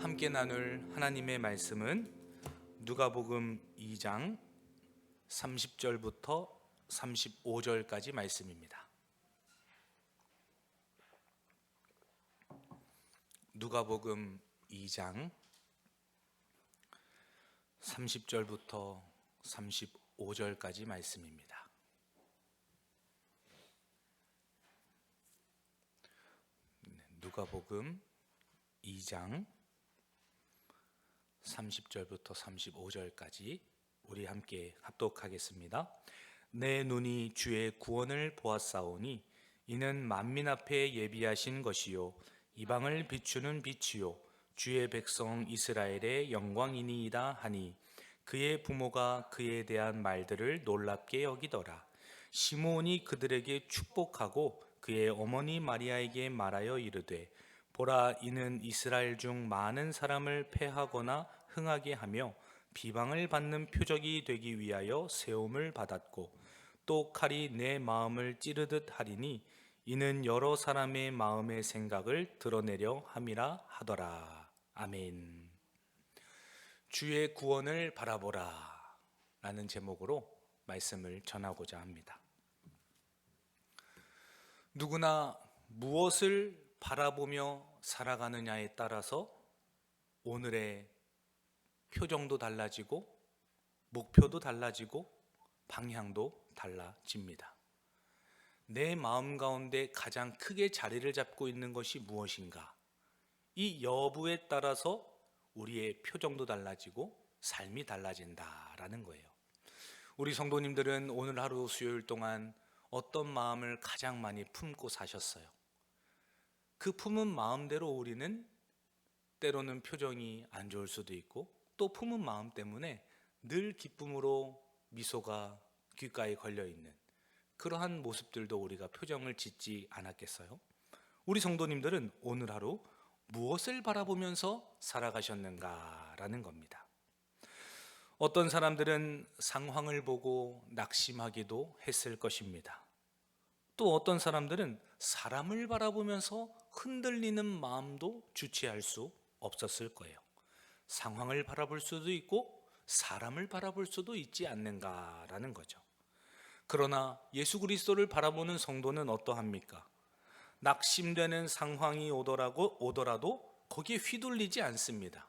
함께 나눌 하나님의 말씀은 누가복음 2장 30절부터 35절까지 말씀입니다. 누가복음 2장 30절부터 35절까지 말씀입니다. 누가복음 2장 30절부터 35절까지 우리 함께 합독하겠습니다. 내 눈이 주의 구원을 보았사오니 이는 만민 앞에 예비하신 것이요 이방을 비추는 빛이요 주의 백성 이스라엘의 영광이니이다 하니 그의 부모가 그에 대한 말들을 놀랍게 여기더라. 시므온이 그들에게 축복하고 그의 어머니 마리아에게 말하여 이르되 보라, 이는 이스라엘 중 많은 사람을 패하거나 흥하게 하며 비방을 받는 표적이 되기 위하여 세움을 받았고 또 칼이 내 마음을 찌르듯 하리니 이는 여러 사람의 마음의 생각을 드러내려 함이라 하더라. 아멘. 주의 구원을 바라보라 라는 제목으로 말씀을 전하고자 합니다. 누구나 무엇을 바라보며 살아가느냐에 따라서 오늘의 표정도 달라지고 목표도 달라지고 방향도 달라집니다. 내 마음 가운데 가장 크게 자리를 잡고 있는 것이 무엇인가? 이 여부에 따라서 우리의 표정도 달라지고 삶이 달라진다라는 거예요. 우리 성도님들은 오늘 하루 수요일 동안 어떤 마음을 가장 많이 품고 사셨어요? 그 품은 마음대로 우리는 때로는 표정이 안 좋을 수도 있고 또 품은 마음 때문에 늘 기쁨으로 미소가 귓가에 걸려있는 그러한 모습들도 우리가 표정을 짓지 않았겠어요? 우리 성도님들은 오늘 하루 무엇을 바라보면서 살아가셨는가라는 겁니다. 어떤 사람들은 상황을 보고 낙심하기도 했을 것입니다. 또 어떤 사람들은 사람을 바라보면서 흔들리는 마음도 주체할 수 없었을 거예요. 상황을 바라볼 수도 있고 사람을 바라볼 수도 있지 않는가라는 거죠. 그러나 예수 그리스도를 바라보는 성도는 어떠합니까? 낙심되는 상황이 오더라도 거기에 휘둘리지 않습니다.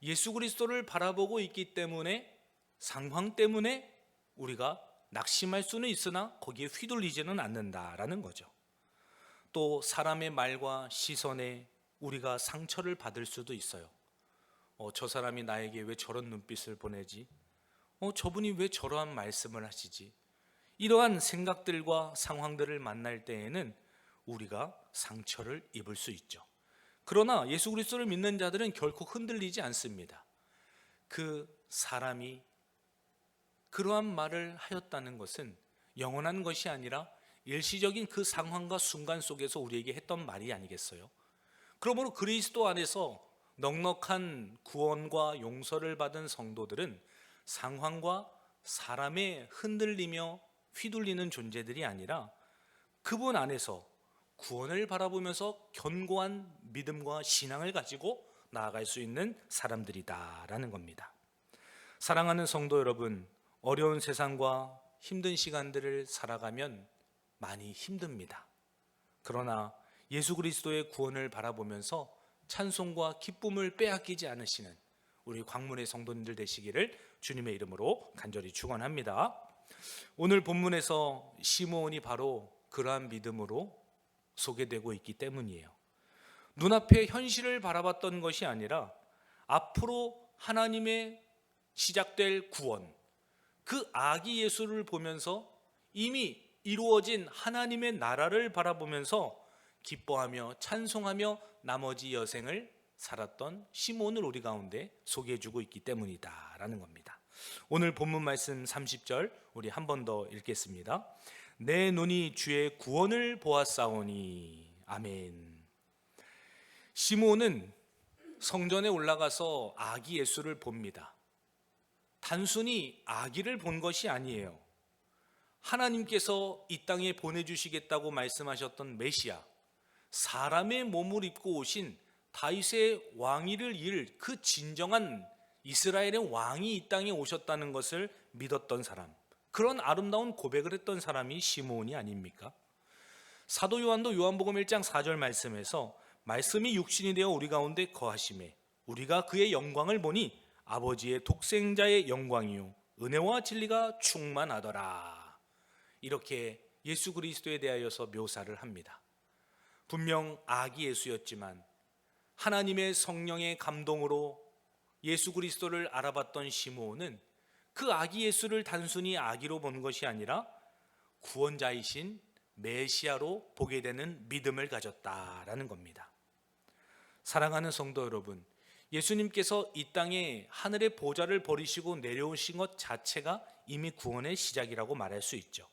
예수 그리스도를 바라보고 있기 때문에 상황 때문에 우리가 낙심할 수는 있으나 거기에 휘둘리지는 않는다라는 거죠. 또 사람의 말과 시선에 우리가 상처를 받을 수도 있어요. 저 사람이 나에게 왜 저런 눈빛을 보내지? 저분이 왜 저러한 말씀을 하시지? 이러한 생각들과 상황들을 만날 때에는 우리가 상처를 입을 수 있죠. 그러나 예수 그리스도를 믿는 자들은 결코 흔들리지 않습니다. 그 사람이 그러한 말을 하였다는 것은 영원한 것이 아니라 일시적인 그 상황과 순간 속에서 우리에게 했던 말이 아니겠어요? 그러므로 그리스도 안에서 넉넉한 구원과 용서를 받은 성도들은 상황과 사람에 흔들리며 휘둘리는 존재들이 아니라 그분 안에서 구원을 바라보면서 견고한 믿음과 신앙을 가지고 나아갈 수 있는 사람들이다라는 겁니다. 사랑하는 성도 여러분, 어려운 세상과 힘든 시간들을 살아가면 많이 힘듭니다. 그러나 예수 그리스도의 구원을 바라보면서 찬송과 기쁨을 빼앗기지 않으시는 우리 광문의 성도님들 되시기를 주님의 이름으로 간절히 축원합니다. 오늘 본문에서 시므온이 바로 그러한 믿음으로 소개되고 있기 때문이에요. 눈앞에 현실을 바라봤던 것이 아니라 앞으로 하나님의 시작될 구원, 그 아기 예수를 보면서 이미 이루어진 하나님의 나라를 바라보면서 기뻐하며 찬송하며 나머지 여생을 살았던 시므온을 우리 가운데 소개해주고 있기 때문이다라는 겁니다. 오늘 본문 말씀 30절 우리 한 번 더 읽겠습니다. 내 눈이 주의 구원을 보았사오니. 아멘. 시므온은 성전에 올라가서 아기 예수를 봅니다. 단순히 아기를 본 것이 아니에요. 하나님께서 이 땅에 보내주시겠다고 말씀하셨던 메시아, 사람의 몸을 입고 오신 다윗의 왕위를 이을 그 진정한 이스라엘의 왕이 이 땅에 오셨다는 것을 믿었던 사람, 그런 아름다운 고백을 했던 사람이 시므온이 아닙니까? 사도 요한도 요한복음 1장 4절 말씀에서 말씀이 육신이 되어 우리 가운데 거하심에 우리가 그의 영광을 보니 아버지의 독생자의 영광이요 은혜와 진리가 충만하더라, 이렇게 예수 그리스도에 대하여서 묘사를 합니다. 분명 아기 예수였지만 하나님의 성령의 감동으로 예수 그리스도를 알아봤던 시므온은 그 아기 예수를 단순히 아기로 본 것이 아니라 구원자이신 메시아로 보게 되는 믿음을 가졌다라는 겁니다. 사랑하는 성도 여러분, 예수님께서 이 땅에 하늘의 보좌를 버리시고 내려오신 것 자체가 이미 구원의 시작이라고 말할 수 있죠.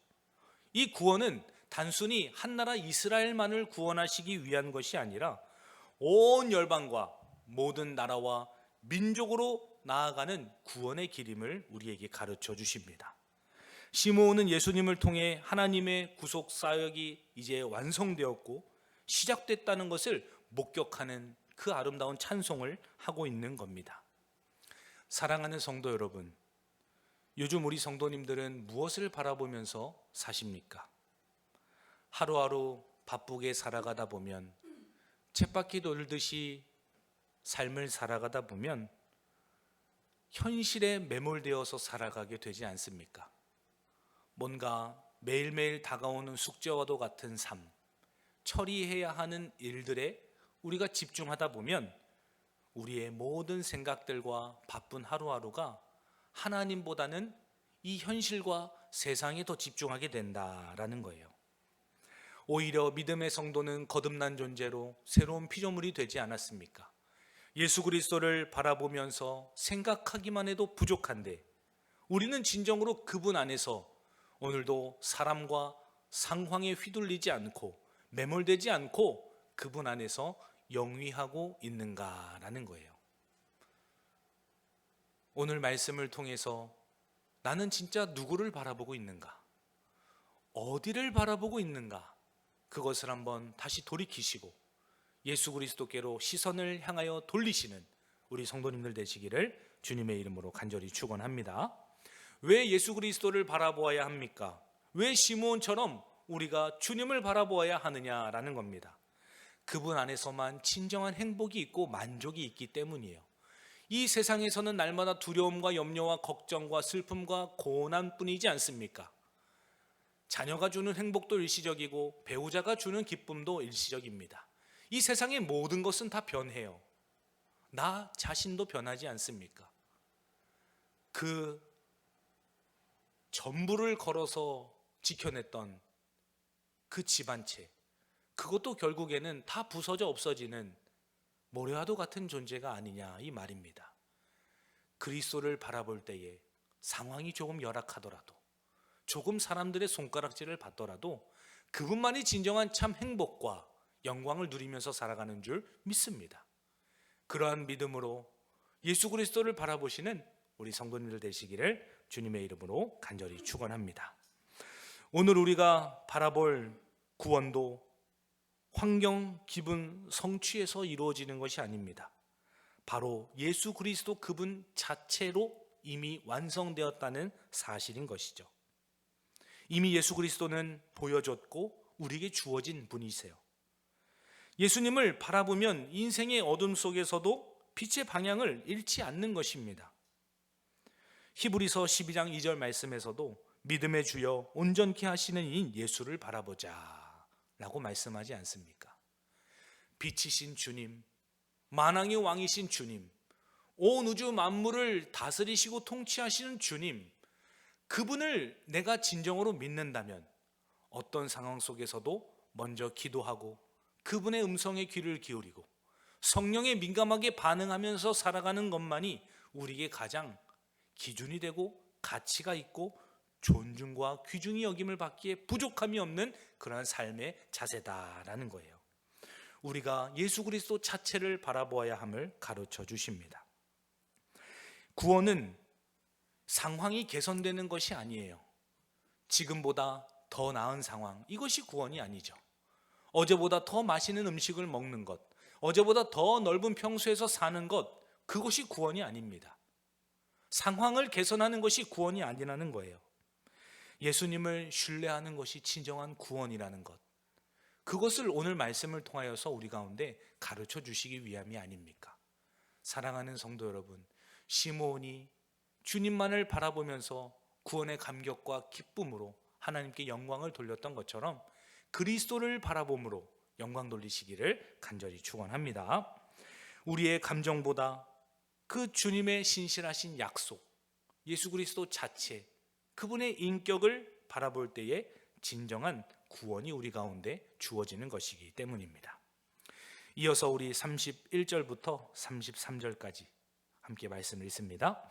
이 구원은 단순히 한나라 이스라엘만을 구원하시기 위한 것이 아니라 온 열방과 모든 나라와 민족으로 나아가는 구원의 길임을 우리에게 가르쳐 주십니다. 시므온은 예수님을 통해 하나님의 구속 사역이 이제 완성되었고 시작됐다는 것을 목격하는 그 아름다운 찬송을 하고 있는 겁니다. 사랑하는 성도 여러분, 요즘 우리 성도님들은 무엇을 바라보면서 사십니까? 하루하루 바쁘게 살아가다 보면, 쳇바퀴 돌듯이 삶을 살아가다 보면 현실에 매몰되어서 살아가게 되지 않습니까? 뭔가 매일매일 다가오는 숙제와도 같은 삶, 처리해야 하는 일들에 우리가 집중하다 보면 우리의 모든 생각들과 바쁜 하루하루가 하나님보다는 이 현실과 세상에 더 집중하게 된다라는 거예요. 오히려 믿음의 성도는 거듭난 존재로 새로운 피조물이 되지 않았습니까? 예수 그리스도를 바라보면서 생각하기만 해도 부족한데 우리는 진정으로 그분 안에서 오늘도 사람과 상황에 휘둘리지 않고 매몰되지 않고 그분 안에서 영위하고 있는가라는 거예요. 오늘 말씀을 통해서 나는 진짜 누구를 바라보고 있는가, 어디를 바라보고 있는가, 그것을 한번 다시 돌이키시고 예수 그리스도께로 시선을 향하여 돌리시는 우리 성도님들 되시기를 주님의 이름으로 간절히 축원합니다. 왜 예수 그리스도를 바라보아야 합니까? 왜 시므온처럼 우리가 주님을 바라보아야 하느냐라는 겁니다. 그분 안에서만 진정한 행복이 있고 만족이 있기 때문이에요. 이 세상에서는 날마다 두려움과 염려와 걱정과 슬픔과 고난뿐이지 않습니까? 자녀가 주는 행복도 일시적이고 배우자가 주는 기쁨도 일시적입니다. 이 세상의 모든 것은 다 변해요. 나 자신도 변하지 않습니까? 그 전부를 걸어서 지켜냈던 그 집안채, 그것도 결국에는 다 부서져 없어지는 모래와도 같은 존재가 아니냐, 이 말입니다. 그리스도를 바라볼 때에 상황이 조금 열악하더라도, 조금 사람들의 손가락질을 받더라도 그분만이 진정한 참 행복과 영광을 누리면서 살아가는 줄 믿습니다. 그러한 믿음으로 예수 그리스도를 바라보시는 우리 성도님들 되시기를 주님의 이름으로 간절히 축원합니다. 오늘 우리가 바라볼 구원도 환경, 기분, 성취에서 이루어지는 것이 아닙니다. 바로 예수 그리스도 그분 자체로 이미 완성되었다는 사실인 것이죠. 이미 예수 그리스도는 보여줬고 우리에게 주어진 분이세요. 예수님을 바라보면 인생의 어둠 속에서도 빛의 방향을 잃지 않는 것입니다. 히브리서 12장 2절 말씀에서도 믿음의 주여 온전케 하시는 이인 예수를 바라보자 라고 말씀하지 않습니까? 빛이신 주님, 만왕의 왕이신 주님, 온 우주 만물을 다스리시고 통치하시는 주님, 그분을 내가 진정으로 믿는다면 어떤 상황 속에서도 먼저 기도하고 그분의 음성에 귀를 기울이고 성령에 민감하게 반응하면서 살아가는 것만이 우리에게 가장 기준이 되고 가치가 있고 존중과 귀중히 여김을 받기에 부족함이 없는 그러한 삶의 자세다라는 거예요. 우리가 예수 그리스도 자체를 바라보아야 함을 가르쳐 주십니다. 구원은 상황이 개선되는 것이 아니에요. 지금보다 더 나은 상황, 이것이 구원이 아니죠. 어제보다 더 맛있는 음식을 먹는 것, 어제보다 더 넓은 평수에서 사는 것, 그것이 구원이 아닙니다. 상황을 개선하는 것이 구원이 아니라는 거예요. 예수님을 신뢰하는 것이 진정한 구원이라는 것, 그것을 오늘 말씀을 통하여서 우리 가운데 가르쳐 주시기 위함이 아닙니까? 사랑하는 성도 여러분, 시므온이 주님만을 바라보면서 구원의 감격과 기쁨으로 하나님께 영광을 돌렸던 것처럼 그리스도를 바라봄으로 영광 돌리시기를 간절히 축원합니다. 우리의 감정보다 그 주님의 신실하신 약속, 예수 그리스도 자체, 그분의 인격을 바라볼 때에 진정한 구원이 우리 가운데 주어지는 것이기 때문입니다. 이어서 우리 31절부터 33절까지 함께 말씀을 읽습니다.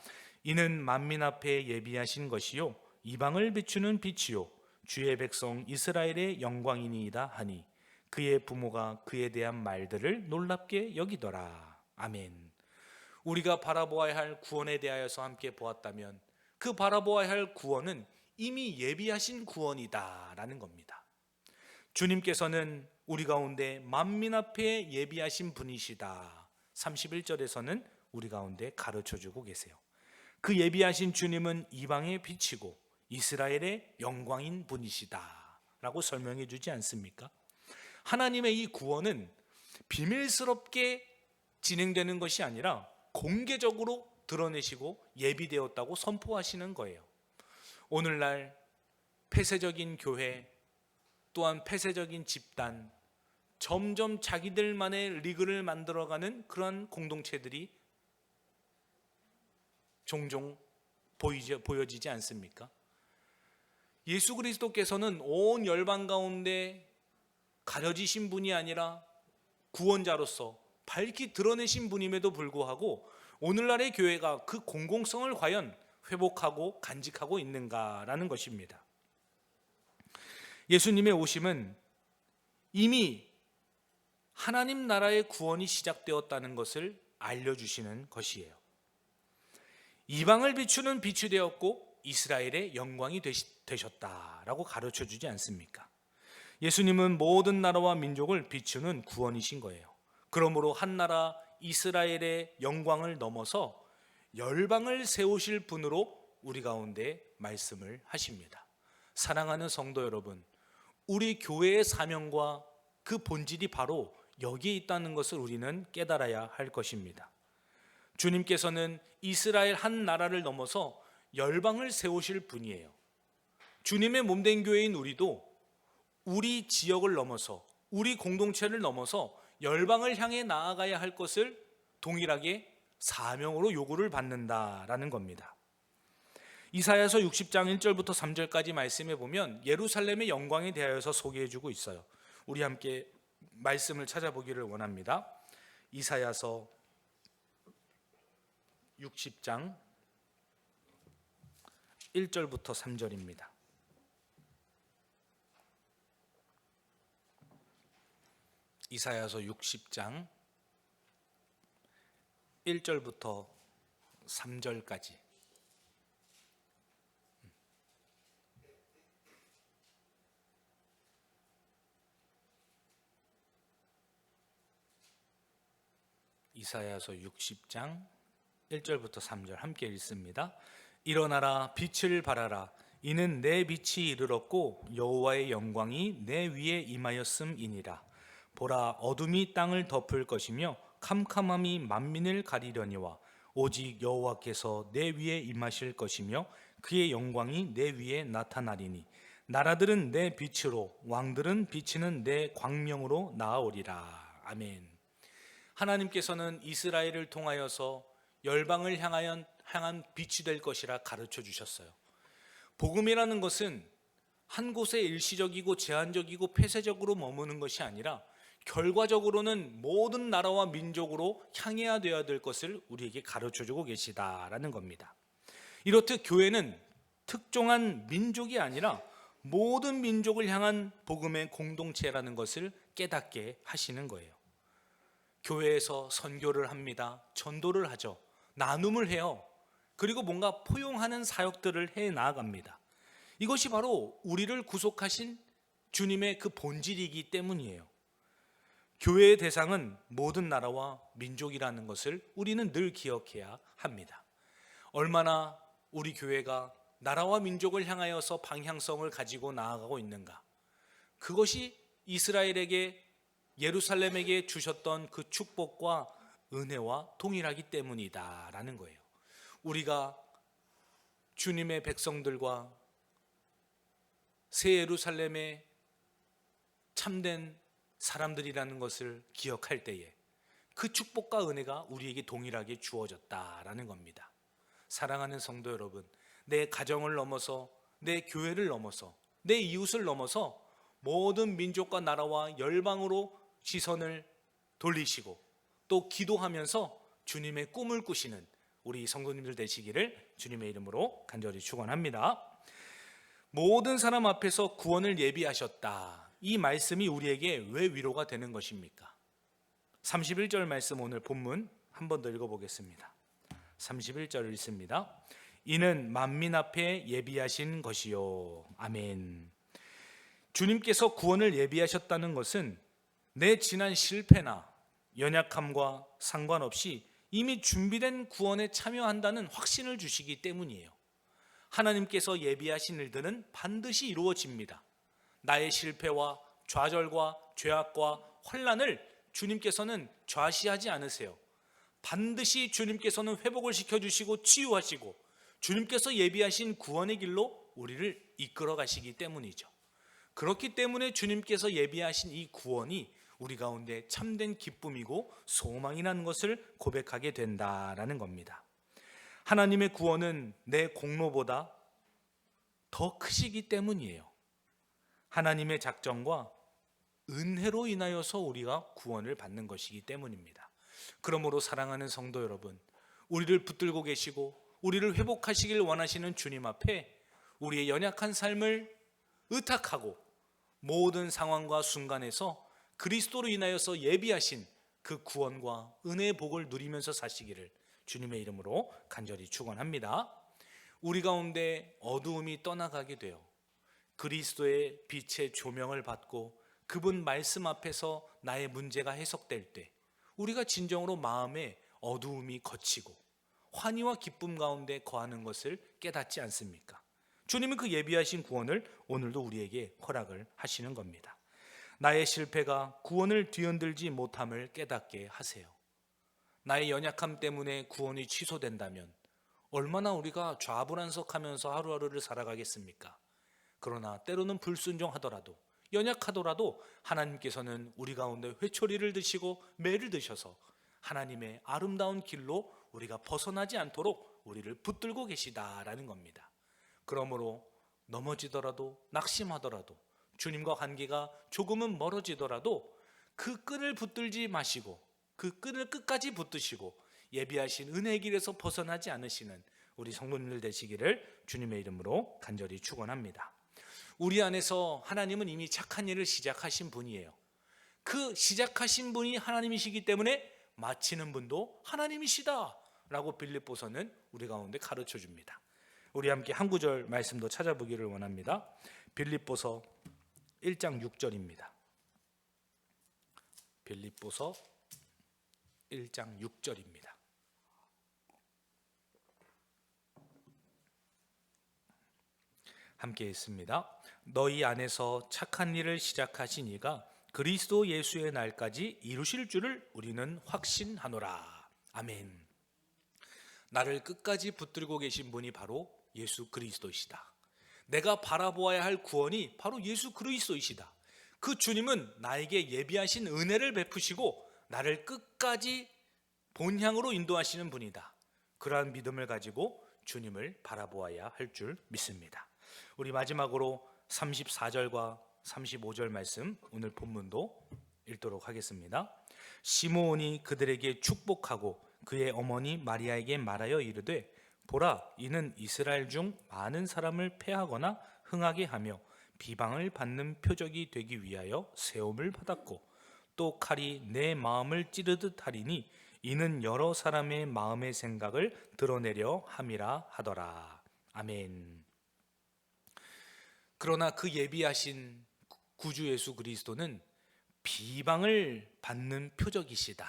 이는 만민 앞에 예비하신 것이요 이방을 비추는 빛이요 주의 백성 이스라엘의 영광이니이다 하니 그의 부모가 그에 대한 말들을 놀랍게 여기더라. 아멘. 우리가 바라보아야 할 구원에 대하여서 함께 보았다면 그 바라보아야 할 구원은 이미 예비하신 구원이다라는 겁니다. 주님께서는 우리 가운데 만민 앞에 예비하신 분이시다. 31절에서는 우리 가운데 가르쳐주고 계세요. 그 예비하신 주님은 이방의 빛이고 이스라엘의 영광인 분이시다 라고 설명해 주지 않습니까? 하나님의 이 구원은 비밀스럽게 진행되는 것이 아니라 공개적으로 드러내시고 예비되었다고 선포하시는 거예요. 오늘날 폐쇄적인 교회, 또한 폐쇄적인 집단, 점점 자기들만의 리그를 만들어가는 그런 공동체들이 종종 보여지지 않습니까? 예수 그리스도께서는 온 열방 가운데 가려지신 분이 아니라 구원자로서 밝히 드러내신 분임에도 불구하고 오늘날의 교회가 그 공공성을 과연 회복하고 간직하고 있는가라는 것입니다. 예수님의 오심은 이미 하나님 나라의 구원이 시작되었다는 것을 알려주시는 것이에요. 이방을 비추는 빛이 되었고 이스라엘의 영광이 되셨다라고 가르쳐주지 않습니까? 예수님은 모든 나라와 민족을 비추는 구원이신 거예요. 그러므로 한 나라 이스라엘의 영광을 넘어서 열방을 세우실 분으로 우리 가운데 말씀을 하십니다. 사랑하는 성도 여러분, 우리 교회의 사명과 그 본질이 바로 여기에 있다는 것을 우리는 깨달아야 할 것입니다. 주님께서는 이스라엘 한 나라를 넘어서 열방을 세우실 분이에요. 주님의 몸된 교회인 우리도 우리 지역을 넘어서 우리 공동체를 넘어서 열방을 향해 나아가야 할 것을 동일하게 사명으로 요구를 받는다라는 겁니다. 이사야서 60장 1절부터 3절까지 말씀해 보면 예루살렘의 영광에 대하여서 소개해 주고 있어요. 우리 함께 말씀을 찾아보기를 원합니다. 이사야서 60장 1절부터 3절입니다. 이사야서 60장 1절부터 3절까지. 이사야서 60장 1절부터 3절 함께 읽습니다. 일어나라, 빛을 발하라. 이는 내 빛이 이르렀고 여호와의 영광이 내 위에 임하였음이니라. 보라, 어둠이 땅을 덮을 것이며 캄캄함이 만민을 가리려니와 오직 여호와께서 내 위에 임하실 것이며 그의 영광이 내 위에 나타나리니 나라들은 내 빛으로 왕들은 비치는 내 광명으로 나아오리라. 아멘. 하나님께서는 이스라엘을 통하여서 열방을 향한 빛이 될 것이라 가르쳐 주셨어요. 복음이라는 것은 한 곳에 일시적이고 제한적이고 폐쇄적으로 머무는 것이 아니라 결과적으로는 모든 나라와 민족으로 향해야 되어야 될 것을 우리에게 가르쳐주고 계시다라는 겁니다. 이렇듯 교회는 특정한 민족이 아니라 모든 민족을 향한 복음의 공동체라는 것을 깨닫게 하시는 거예요. 교회에서 선교를 합니다. 전도를 하죠. 나눔을 해요. 그리고 뭔가 포용하는 사역들을 해 나아갑니다. 이것이 바로 우리를 구속하신 주님의 그 본질이기 때문이에요. 교회의 대상은 모든 나라와 민족이라는 것을 우리는 늘 기억해야 합니다. 얼마나 우리 교회가 나라와 민족을 향하여서 방향성을 가지고 나아가고 있는가. 그것이 이스라엘에게, 예루살렘에게 주셨던 그 축복과 은혜와 동일하기 때문이다라는 거예요. 우리가 주님의 백성들과 새 예루살렘의 참된 사람들이라는 것을 기억할 때에 그 축복과 은혜가 우리에게 동일하게 주어졌다라는 겁니다. 사랑하는 성도 여러분, 내 가정을 넘어서, 내 교회를 넘어서, 내 이웃을 넘어서 모든 민족과 나라와 열방으로 시선을 돌리시고 또 기도하면서 주님의 꿈을 꾸시는 우리 성도님들 되시기를 주님의 이름으로 간절히 축원합니다. 모든 사람 앞에서 구원을 예비하셨다. 이 말씀이 우리에게 왜 위로가 되는 것입니까? 31절 말씀, 오늘 본문 한 번 더 읽어보겠습니다. 31절 읽습니다. 이는 만민 앞에 예비하신 것이요. 아멘. 주님께서 구원을 예비하셨다는 것은 내 지난 실패나 연약함과 상관없이 이미 준비된 구원에 참여한다는 확신을 주시기 때문이에요. 하나님께서 예비하신 일들은 반드시 이루어집니다. 나의 실패와 좌절과 죄악과 혼란을 주님께서는 좌시하지 않으세요. 반드시 주님께서는 회복을 시켜주시고 치유하시고 주님께서 예비하신 구원의 길로 우리를 이끌어 가시기 때문이죠. 그렇기 때문에 주님께서 예비하신 이 구원이 우리 가운데 참된 기쁨이고 소망이라는 것을 고백하게 된다라는 겁니다. 하나님의 구원은 내 공로보다 더 크시기 때문이에요. 하나님의 작정과 은혜로 인하여서 우리가 구원을 받는 것이기 때문입니다. 그러므로 사랑하는 성도 여러분, 우리를 붙들고 계시고 우리를 회복하시길 원하시는 주님 앞에 우리의 연약한 삶을 의탁하고 모든 상황과 순간에서 그리스도로 인하여서 예비하신 그 구원과 은혜의 복을 누리면서 사시기를 주님의 이름으로 간절히 축원합니다. 우리 가운데 어두움이 떠나가게 되어 그리스도의 빛의 조명을 받고 그분 말씀 앞에서 나의 문제가 해석될 때 우리가 진정으로 마음에 어두움이 걷히고 환희와 기쁨 가운데 거하는 것을 깨닫지 않습니까? 주님은 그 예비하신 구원을 오늘도 우리에게 허락을 하시는 겁니다. 나의 실패가 구원을 뒤흔들지 못함을 깨닫게 하세요. 나의 연약함 때문에 구원이 취소된다면 얼마나 우리가 좌불안석하면서 하루하루를 살아가겠습니까? 그러나 때로는 불순종하더라도 연약하더라도 하나님께서는 우리 가운데 회초리를 드시고 매를 드셔서 하나님의 아름다운 길로 우리가 벗어나지 않도록 우리를 붙들고 계시다라는 겁니다. 그러므로 넘어지더라도 낙심하더라도 주님과 관계가 조금은 멀어지더라도 그 끈을 붙들지 마시고 그 끈을 끝까지 붙드시고 예비하신 은혜의 길에서 벗어나지 않으시는 우리 성도님들 되시기를 주님의 이름으로 간절히 축원합니다. 우리 안에서 하나님은 이미 착한 일을 시작하신 분이에요. 그 시작하신 분이 하나님이시기 때문에 마치는 분도 하나님이시다 라고 빌립보서는 우리 가운데 가르쳐 줍니다. 우리 함께 한 구절 말씀도 찾아보기를 원합니다. 빌립보서 1장 6절입니다. 빌립보서 1장 6절입니다. 함께 읽습니다. 너희 안에서 착한 일을 시작하신 이가 그리스도 예수의 날까지 이루실 줄을 우리는 확신하노라. 아멘. 나를 끝까지 붙들고 계신 분이 바로 예수 그리스도이시다. 내가 바라보아야 할 구원이 바로 예수 그리스도이시다. 그 주님은 나에게 예비하신 은혜를 베푸시고 나를 끝까지 본향으로 인도하시는 분이다. 그러한 믿음을 가지고 주님을 바라보아야 할 줄 믿습니다. 우리 마지막으로 34절과 35절 말씀 오늘 본문도 읽도록 하겠습니다. 시므온이 그들에게 축복하고 그의 어머니 마리아에게 말하여 이르되 보라, 이는 이스라엘 중 많은 사람을 패하거나 흥하게 하며 비방을 받는 표적이 되기 위하여 세움을 받았고 또 칼이 내 마음을 찌르듯 하리니 이는 여러 사람의 마음의 생각을 드러내려 함이라 하더라. 아멘. 그러나 그 예비하신 구주 예수 그리스도는 비방을 받는 표적이시다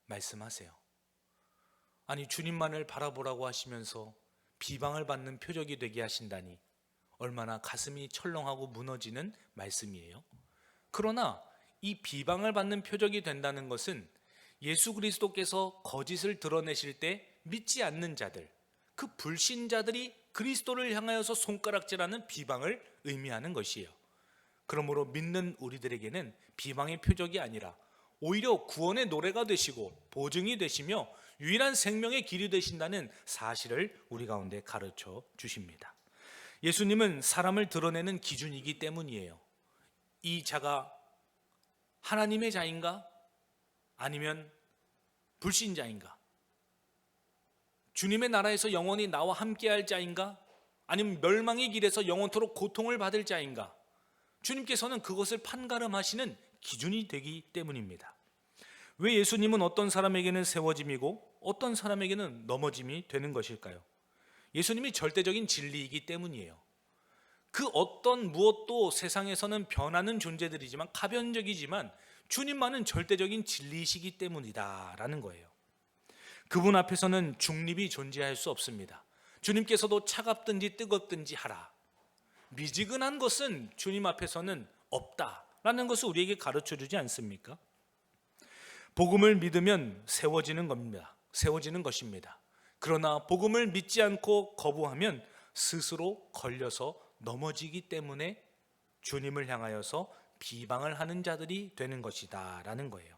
말씀하세요. 아니, 주님만을 바라보라고 하시면서 비방을 받는 표적이 되게 하신다니 얼마나 가슴이 철렁하고 무너지는 말씀이에요. 그러나 이 비방을 받는 표적이 된다는 것은 예수 그리스도께서 거짓을 드러내실 때 믿지 않는 자들, 그 불신자들이 그리스도를 향하여서 손가락질하는 비방을 의미하는 것이에요. 그러므로 믿는 우리들에게는 비방의 표적이 아니라 오히려 구원의 노래가 되시고 보증이 되시며 유일한 생명의 길이 되신다는 사실을 우리 가운데 가르쳐 주십니다. 예수님은 사람을 드러내는 기준이기 때문이에요. 이 자가 하나님의 자인가? 아니면 불신자인가? 주님의 나라에서 영원히 나와 함께할 자인가? 아니면 멸망의 길에서 영원토록 고통을 받을 자인가? 주님께서는 그것을 판가름하시는 기준이 되기 때문입니다. 왜 예수님은 어떤 사람에게는 세워짐이고 어떤 사람에게는 넘어짐이 되는 것일까요? 예수님이 절대적인 진리이기 때문이에요. 그 어떤 무엇도 세상에서는 변하는 존재들이지만 가변적이지만 주님만은 절대적인 진리이시기 때문이다라는 거예요. 그분 앞에서는 중립이 존재할 수 없습니다. 주님께서도 차갑든지 뜨겁든지 하라. 미지근한 것은 주님 앞에서는 없다라는 것을 우리에게 가르쳐주지 않습니까? 복음을 믿으면 세워지는 겁니다. 세워지는 것입니다. 그러나 복음을 믿지 않고 거부하면 스스로 걸려서 넘어지기 때문에 주님을 향하여서 비방을 하는 자들이 되는 것이다 라는 거예요.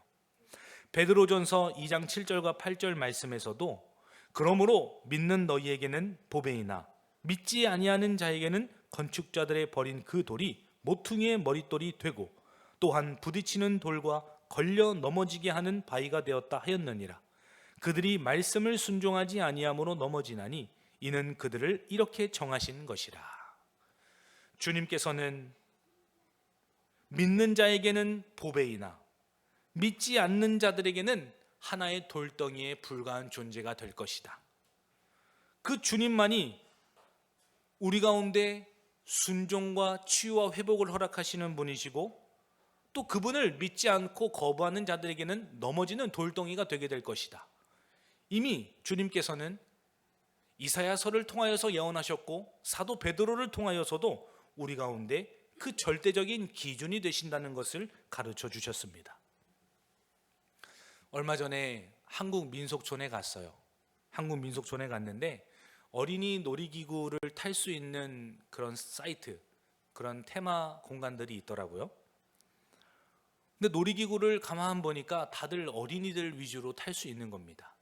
베드로전서 2장 7절과 8절 말씀에서도 그러므로 믿는 너희에게는 보배이나 믿지 아니하는 자에게는 건축자들의 버린 그 돌이 모퉁이의 머릿돌이 되고 또한 부딪히는 돌과 걸려 넘어지게 하는 바위가 되었다 하였느니라. 그들이 말씀을 순종하지 아니함으로 넘어지나니 이는 그들을 이렇게 정하신 것이라. 주님께서는 믿는 자에게는 보배이나 믿지 않는 자들에게는 하나의 돌덩이에 불과한 존재가 될 것이다. 그 주님만이 우리 가운데 순종과 치유와 회복을 허락하시는 분이시고 또 그분을 믿지 않고 거부하는 자들에게는 넘어지는 돌덩이가 되게 될 것이다. 이미 주님께서는 이사야서를 통하여서 예언하셨고 사도 베드로를 통하여서도 우리 가운데 그 절대적인 기준이 되신다는 것을 가르쳐 주셨습니다. 얼마 전에 한국 민속촌에 갔어요. 한국 민속촌에 갔는데 어린이 놀이기구를 탈 수 있는 그런 사이트, 그런 테마 공간들이 있더라고요. 근데 놀이기구를 가만 보니까 다들 어린이들 위주로 탈 수 있는 겁니다.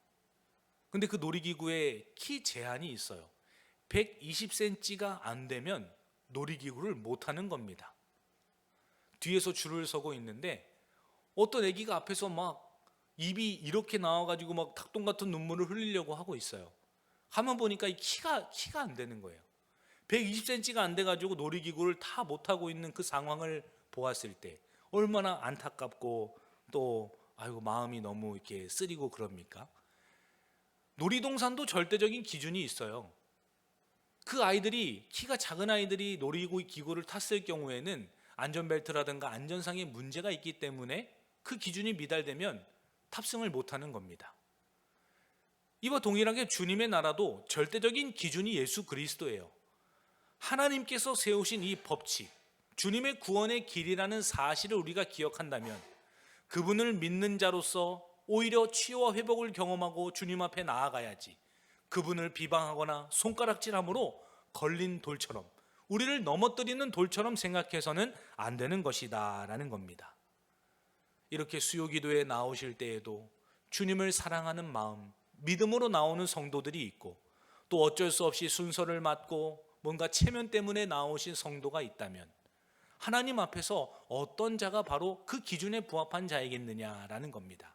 근데 그 놀이기구에 키 제한이 있어요. 120cm가 안 되면 놀이기구를 못 타는 겁니다. 뒤에서 줄을 서고 있는데 어떤 아기가 앞에서 막 입이 이렇게 나와가지고 막 닭똥 같은 눈물을 흘리려고 하고 있어요. 가만 보니까 이 키가 안 되는 거예요. 120cm가 안 돼가지고 놀이기구를 다 못 타고 있는 그 상황을 보았을 때 얼마나 안타깝고 또 아이고 마음이 너무 이렇게 쓰리고 그럽니까? 놀이동산도 절대적인 기준이 있어요. 그 아이들이 키가 작은 아이들이 놀이기구를 탔을 경우에는 안전벨트라든가 안전상의 문제가 있기 때문에 그 기준이 미달되면 탑승을 못하는 겁니다. 이와 동일하게 주님의 나라도 절대적인 기준이 예수 그리스도예요. 하나님께서 세우신 이 법칙, 주님의 구원의 길이라는 사실을 우리가 기억한다면 그분을 믿는 자로서 오히려 치유와 회복을 경험하고 주님 앞에 나아가야지 그분을 비방하거나 손가락질함으로 걸린 돌처럼 우리를 넘어뜨리는 돌처럼 생각해서는 안 되는 것이다 라는 겁니다. 이렇게 수요기도에 나오실 때에도 주님을 사랑하는 마음, 믿음으로 나오는 성도들이 있고 또 어쩔 수 없이 순서를 맡고 뭔가 체면 때문에 나오신 성도가 있다면 하나님 앞에서 어떤 자가 바로 그 기준에 부합한 자이겠느냐라는 겁니다.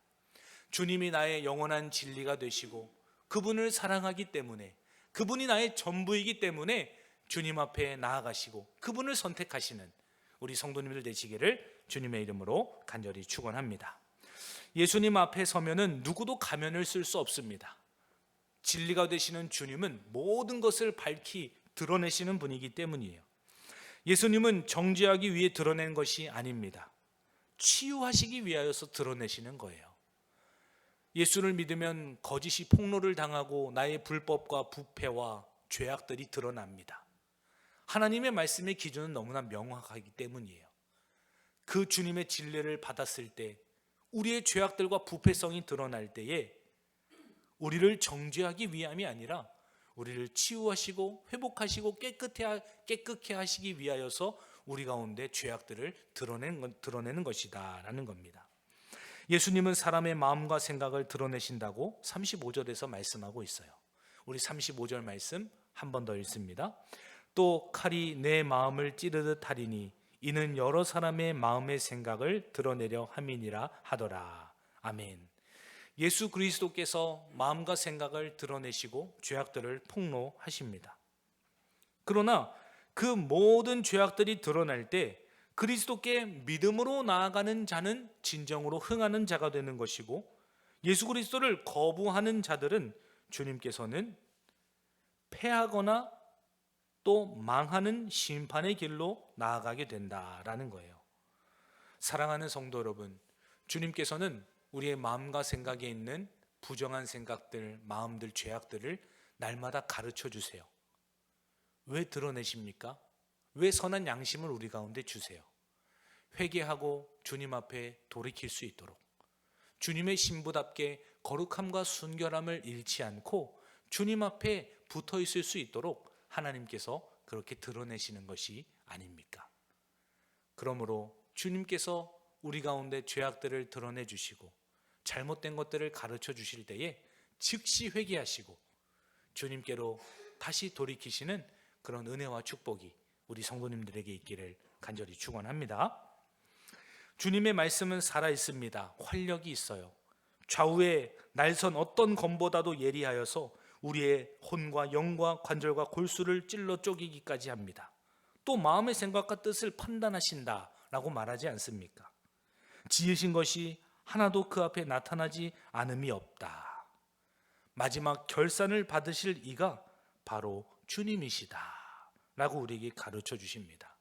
주님이 나의 영원한 진리가 되시고 그분을 사랑하기 때문에 그분이 나의 전부이기 때문에 주님 앞에 나아가시고 그분을 선택하시는 우리 성도님들 되시기를 주님의 이름으로 간절히 축원합니다. 예수님 앞에 서면은 누구도 가면을 쓸 수 없습니다. 진리가 되시는 주님은 모든 것을 밝히 드러내시는 분이기 때문이에요. 예수님은 정죄하기 위해 드러낸 것이 아닙니다. 치유하시기 위하여서 드러내시는 거예요. 예수를 믿으면 거짓이 폭로를 당하고 나의 불법과 부패와 죄악들이 드러납니다. 하나님의 말씀의 기준은 너무나 명확하기 때문이에요. 그 주님의 진리를 받았을 때 우리의 죄악들과 부패성이 드러날 때에 우리를 정죄하기 위함이 아니라 우리를 치유하시고 회복하시고 깨끗게 하시기 위하여서 우리 가운데 죄악들을 드러내는 것이다 라는 겁니다. 예수님은 사람의 마음과 생각을 드러내신다고 35절에서 말씀하고 있어요. 우리 35절 말씀 한 번 더 읽습니다. 또 칼이 내 마음을 찌르듯 하리니 이는 여러 사람의 마음의 생각을 드러내려 함이니라 하더라. 아멘. 예수 그리스도께서 마음과 생각을 드러내시고 죄악들을 폭로하십니다. 그러나 그 모든 죄악들이 드러날 때 그리스도께 믿음으로 나아가는 자는 진정으로 흥하는 자가 되는 것이고, 예수 그리스도를 거부하는 자들은 주님께서는 패하거나 또 망하는 심판의 길로 나아가게 된다라는 거예요. 사랑하는 성도 여러분, 주님께서는 우리의 마음과 생각에 있는 부정한 생각들, 마음들, 죄악들을 날마다 가르쳐 주세요. 왜 드러내십니까? 왜 선한 양심을 우리 가운데 주세요? 회개하고 주님 앞에 돌이킬 수 있도록, 주님의 신부답게 거룩함과 순결함을 잃지 않고 주님 앞에 붙어 있을 수 있도록 하나님께서 그렇게 드러내시는 것이 아닙니까? 그러므로 주님께서 우리 가운데 죄악들을 드러내 주시고 잘못된 것들을 가르쳐 주실 때에 즉시 회개하시고 주님께로 다시 돌이키시는 그런 은혜와 축복이 우리 성도님들에게 있기를 간절히 축원합니다. 주님의 말씀은 살아있습니다. 활력이 있어요. 좌우에 날선 어떤 검보다도 예리하여서 우리의 혼과 영과 관절과 골수를 찔러 쪼개기까지 합니다. 또 마음의 생각과 뜻을 판단하신다라고 말하지 않습니까? 지으신 것이 하나도 그 앞에 나타나지 않음이 없다. 마지막 결산을 받으실 이가 바로 주님이시다 라고 우리에게 가르쳐 주십니다.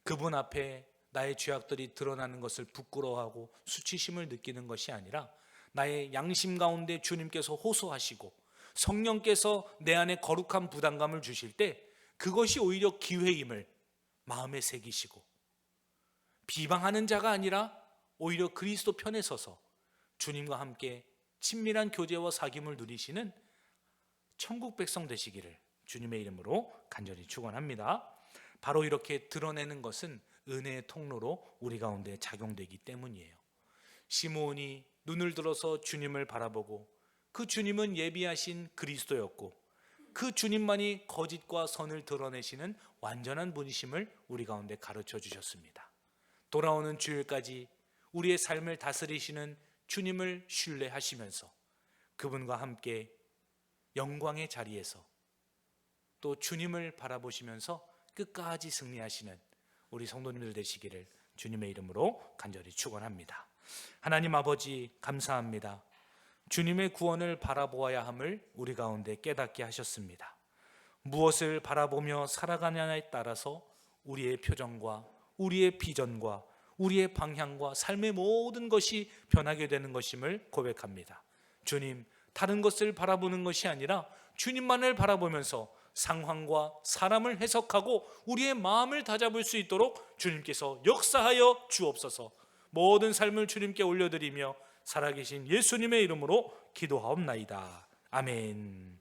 그분 앞에 나의 죄악들이 드러나는 것을 부끄러워하고 수치심을 느끼는 것이 아니라 나의 양심 가운데 주님께서 호소하시고 성령께서 내 안에 거룩한 부담감을 주실 때 그것이 오히려 기회임을 마음에 새기시고 비방하는 자가 아니라 오히려 그리스도 편에 서서 주님과 함께 친밀한 교제와 사귐을 누리시는 천국 백성 되시기를 주님의 이름으로 간절히 축원합니다. 바로 이렇게 드러내는 것은 은혜의 통로로 우리 가운데 작용되기 때문이에요. 시므온이 눈을 들어서 주님을 바라보고 그 주님은 예비하신 그리스도였고 그 주님만이 거짓과 선을 드러내시는 완전한 분이심을 우리 가운데 가르쳐 주셨습니다. 돌아오는 주일까지 우리의 삶을 다스리시는 주님을 신뢰하시면서 그분과 함께 영광의 자리에서 또 주님을 바라보시면서 끝까지 승리하시는 우리 성도님들 되시기를 주님의 이름으로 간절히 축원합니다. 하나님 아버지 감사합니다. 주님의 구원을 바라보아야 함을 우리 가운데 깨닫게 하셨습니다. 무엇을 바라보며 살아가냐에 따라서 우리의 표정과 우리의 비전과 우리의 방향과 삶의 모든 것이 변하게 되는 것임을 고백합니다. 주님, 다른 것을 바라보는 것이 아니라 주님만을 바라보면서 상황과 사람을 해석하고 우리의 마음을 다잡을 수 있도록 주님께서 역사하여 주옵소서. 모든 삶을 주님께 올려드리며 살아계신 예수님의 이름으로 기도하옵나이다. 아멘.